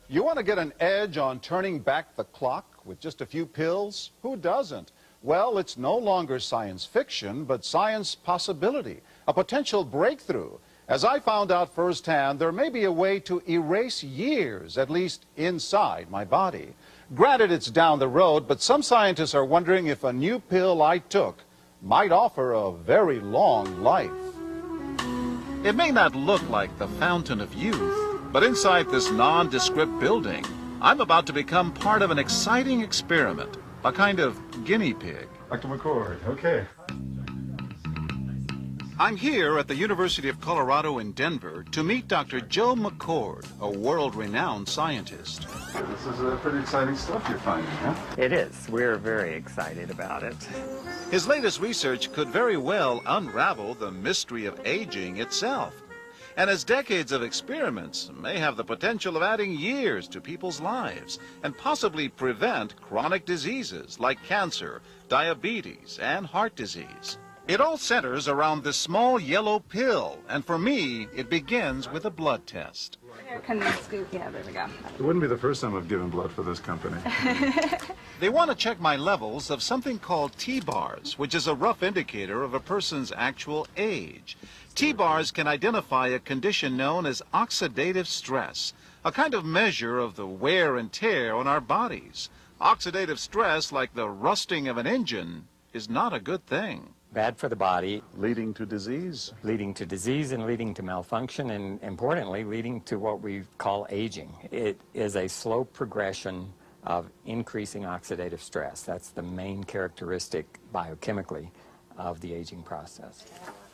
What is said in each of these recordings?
You want to get an edge on turning back the clock with just a few pills? Who doesn't? Well, it's no longer science fiction, but science possibility, a potential breakthrough. As I found out firsthand, there may be a way to erase years, at least inside my body. Granted, it's down the road, but some scientists are wondering if a new pill I took might offer a very long life. It may not look like the fountain of youth, but inside this nondescript building, I'm about to become part of an exciting experiment, a kind of guinea pig. Dr. McCord, okay. I'm here at the University of Colorado in Denver to meet Dr. Joe McCord, a world-renowned scientist. This is pretty exciting stuff you're finding, huh? It is. We're very excited about it. His latest research could very well unravel the mystery of aging itself. And his decades of experiments may have the potential of adding years to people's lives and possibly prevent chronic diseases like cancer, diabetes, and heart disease. It all centers around this small yellow pill, and for me, it begins with a blood test. Can we scoop? Yeah, there we go. It wouldn't be the first time I've given blood for this company. They want to check my levels of something called T-bars, which is a rough indicator of a person's actual age. T-bars can identify a condition known as oxidative stress, a kind of measure of the wear and tear on our bodies. Oxidative stress, like the rusting of an engine, is not a good thing. Bad for the body. Leading to disease? Leading to disease and leading to malfunction, and importantly, leading to what we call aging. It is a slow progression of increasing oxidative stress. That's the main characteristic biochemically of the aging process.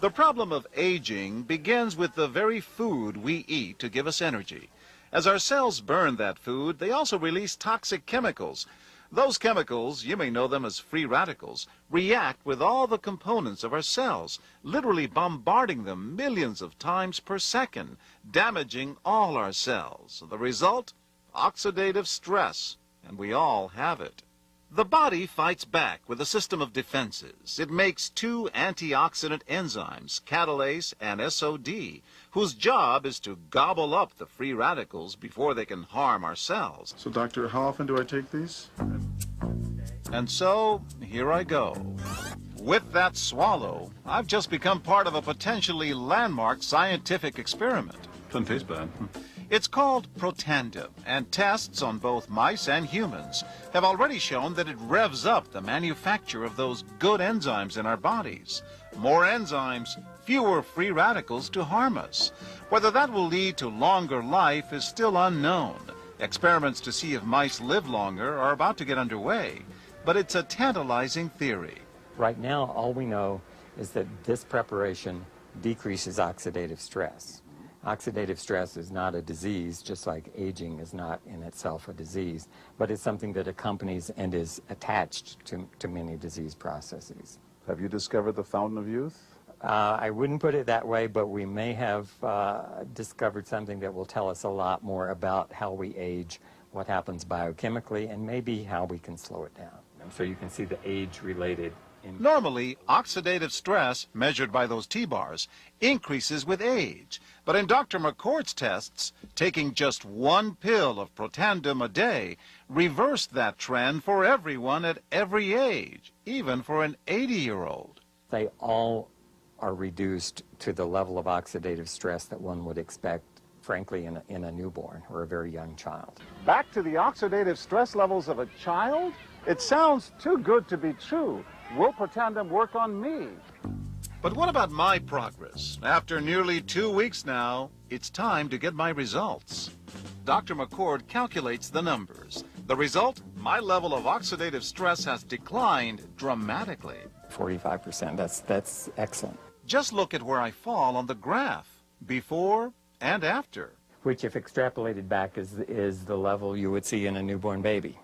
The problem of aging begins with the very food we eat to give us energy. As our cells burn that food, they also release toxic chemicals. Those chemicals, you may know them as free radicals, react with all the components of our cells, literally bombarding them millions of times per second, damaging all our cells. The result? Oxidative stress, and we all have it. The body fights back with a system of defenses. It makes two antioxidant enzymes, catalase and SOD, whose job is to gobble up the free radicals before they can harm our cells. So, doctor, how often do I take these? And so, here I go. With that swallow, I've just become part of a potentially landmark scientific experiment. Doesn't taste bad. It's called Protandim, and tests on both mice and humans have already shown that it revs up the manufacture of those good enzymes in our bodies. More enzymes, fewer free radicals to harm us. Whether that will lead to longer life is still unknown. Experiments to see if mice live longer are about to get underway, but it's a tantalizing theory. Right now, all we know is that this preparation decreases oxidative stress. Oxidative stress is not a disease, just like aging is not in itself a disease, but it's something that accompanies and is attached to many disease processes. Have you discovered the fountain of youth? I wouldn't put it that way, but we may have discovered something that will tell us a lot more about how we age, what happens biochemically, and maybe how we can slow it down. So you can see the age-related. Normally, oxidative stress, measured by those T-bars, increases with age. But in Dr. McCord's tests, taking just one pill of Protandim a day reversed that trend for everyone at every age, even for an 80-year-old. They all are reduced to the level of oxidative stress that one would expect, frankly, in a newborn or a very young child. Back to the oxidative stress levels of a child? It sounds too good to be true. Will Protandim work on me? But what about my progress? After nearly 2 weeks now, it's time to get my results. Dr. McCord calculates the numbers. The result? My level of oxidative stress has declined dramatically. 45%, that's excellent. Just look at where I fall on the graph, before and after. Which, if extrapolated back, is the level you would see in a newborn baby.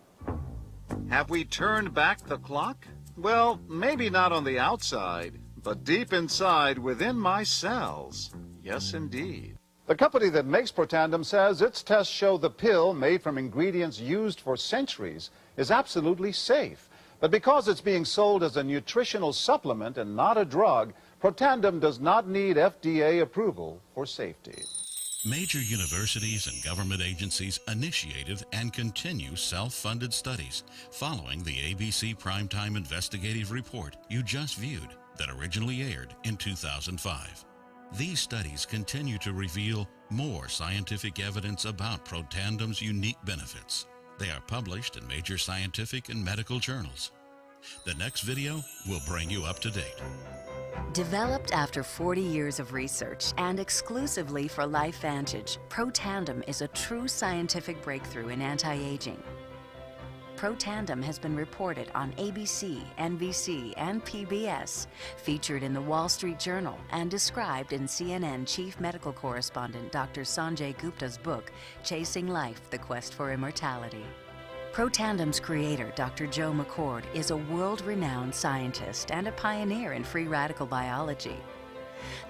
Have we turned back the clock? Well, maybe not on the outside, but deep inside within my cells. Yes, indeed. The company that makes Protandim says its tests show the pill, made from ingredients used for centuries, is absolutely safe. But because it's being sold as a nutritional supplement and not a drug, Protandim does not need FDA approval for safety. Major universities and government agencies initiated and continue self-funded studies following the ABC Primetime Investigative report you just viewed that originally aired in 2005. These studies continue to reveal more scientific evidence about Protandem's unique benefits. They are published in major scientific and medical journals. The next video will bring you up to date. Developed after 40 years of research and exclusively for LifeVantage, Protandem is a true scientific breakthrough in anti-aging. Protandem has been reported on ABC, NBC, and PBS, featured in the Wall Street Journal, and described in CNN Chief Medical Correspondent Dr. Sanjay Gupta's book, Chasing Life: The Quest for Immortality. Protandem's creator, Dr. Joe McCord, is a world-renowned scientist and a pioneer in free radical biology.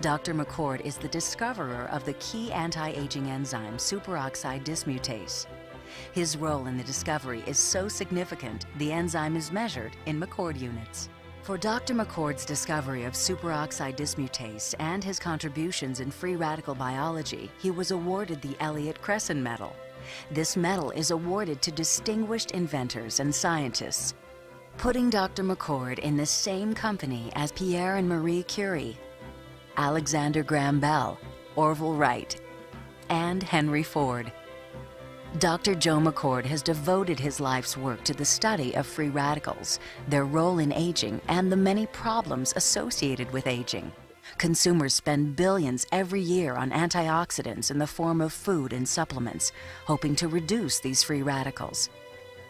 Dr. McCord is the discoverer of the key anti-aging enzyme superoxide dismutase. His role in the discovery is so significant, the enzyme is measured in McCord units. For Dr. McCord's discovery of superoxide dismutase and his contributions in free radical biology, he was awarded the Elliott-Cresson Medal. This medal is awarded to distinguished inventors and scientists, putting Dr. McCord in the same company as Pierre and Marie Curie, Alexander Graham Bell, Orville Wright, and Henry Ford. Dr. Joe McCord has devoted his life's work to the study of free radicals, their role in aging, and the many problems associated with aging. Consumers spend billions every year on antioxidants in the form of food and supplements, hoping to reduce these free radicals.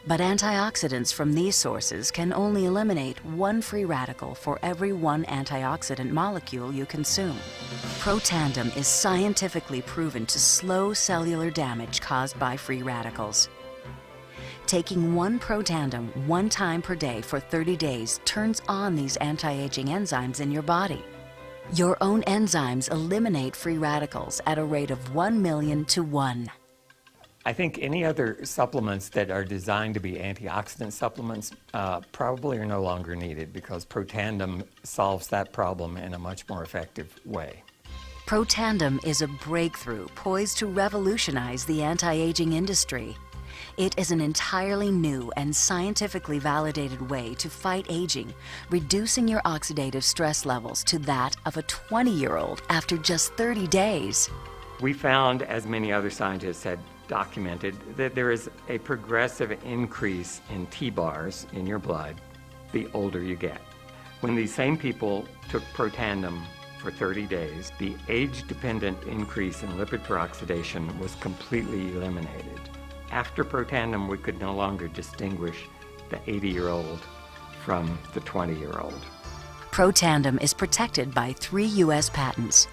But antioxidants from these sources can only eliminate one free radical for every one antioxidant molecule you consume. Protandem is scientifically proven to slow cellular damage caused by free radicals. Taking one Protandem 1 time per day for 30 days turns on these anti-aging enzymes in your body. Your own enzymes eliminate free radicals at a rate of 1 million to 1. I think any other supplements that are designed to be antioxidant supplements probably are no longer needed because Protandem solves that problem in a much more effective way. Protandem is a breakthrough poised to revolutionize the anti-aging industry. It is an entirely new and scientifically validated way to fight aging, reducing your oxidative stress levels to that of a 20-year-old after just 30 days. We found, as many other scientists had documented, that there is a progressive increase in T-bars in your blood the older you get. When these same people took Protandem for 30 days, the age-dependent increase in lipid peroxidation was completely eliminated. After Protandem, we could no longer distinguish the 80-year-old from the 20-year-old. Protandem is protected by 3 U.S. patents.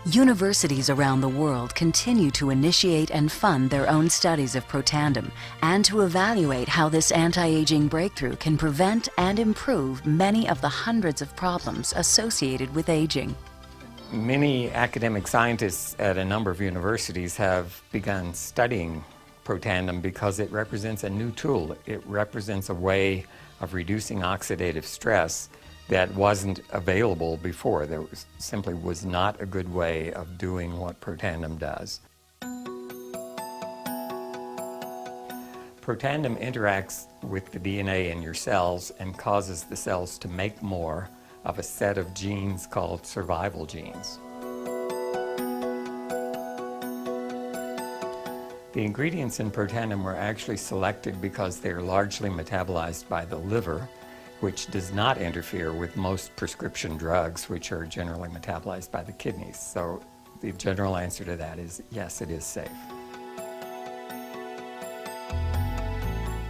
Universities around the world continue to initiate and fund their own studies of Protandem and to evaluate how this anti-aging breakthrough can prevent and improve many of the hundreds of problems associated with aging. Many academic scientists at a number of universities have begun studying Protandem because it represents a new tool. It represents a way of reducing oxidative stress that wasn't available before. There simply was not a good way of doing what Protandem does. Protandem interacts with the DNA in your cells and causes the cells to make more of a set of genes called survival genes. The ingredients in Protandem were actually selected because they are largely metabolized by the liver, which does not interfere with most prescription drugs, which are generally metabolized by the kidneys. So the general answer to that is yes, it is safe.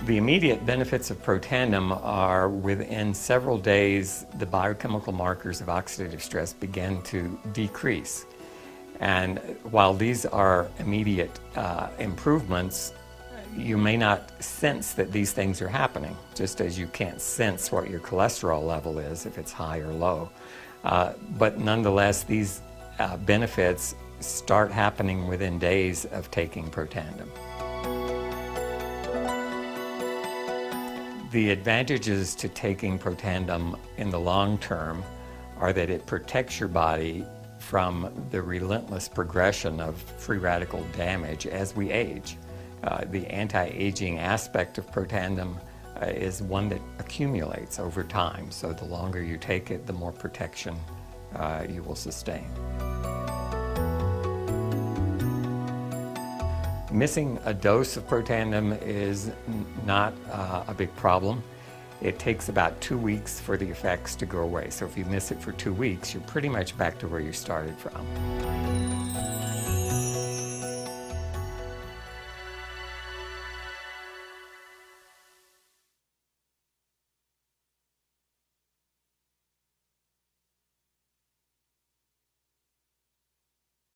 The immediate benefits of Protandem are within several days, the biochemical markers of oxidative stress begin to decrease. And while these are immediate improvements, you may not sense that these things are happening, just as you can't sense what your cholesterol level is if it's high or low. But nonetheless, these benefits start happening within days of taking Protandem. The advantages to taking Protandem in the long term are that it protects your body from the relentless progression of free radical damage as we age. The anti-aging aspect of Protandim is one that accumulates over time, so the longer you take it, the more protection you will sustain. Missing a dose of Protandim is not a big problem. It takes about 2 weeks for the effects to go away. So if you miss it for 2 weeks, you're pretty much back to where you started from.